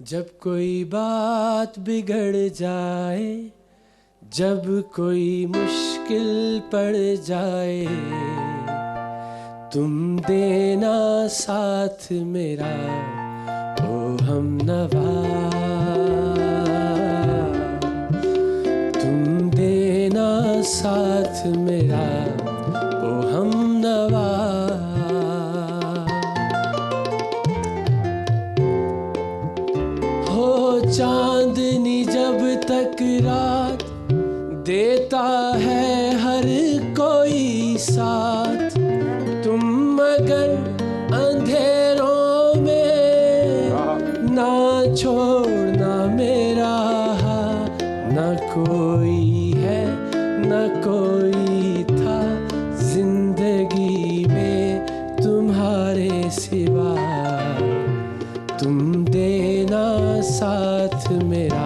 जब कोई बात बिगड़ जाए, जब कोई मुश्किल पड़ जाए, तुम देना साथ मेरा ओ हमनवा। तुम देना साथ मेरा ओ हमनवा। चांदनी जब तक रात देता है हर कोई साथ, तुम मगर अंधेरों में ना छोड़ना मेरा हाथ। ना कोई है ना कोई था जिंदगी में तुम्हारे सिवा, तुम देना साथ मेरा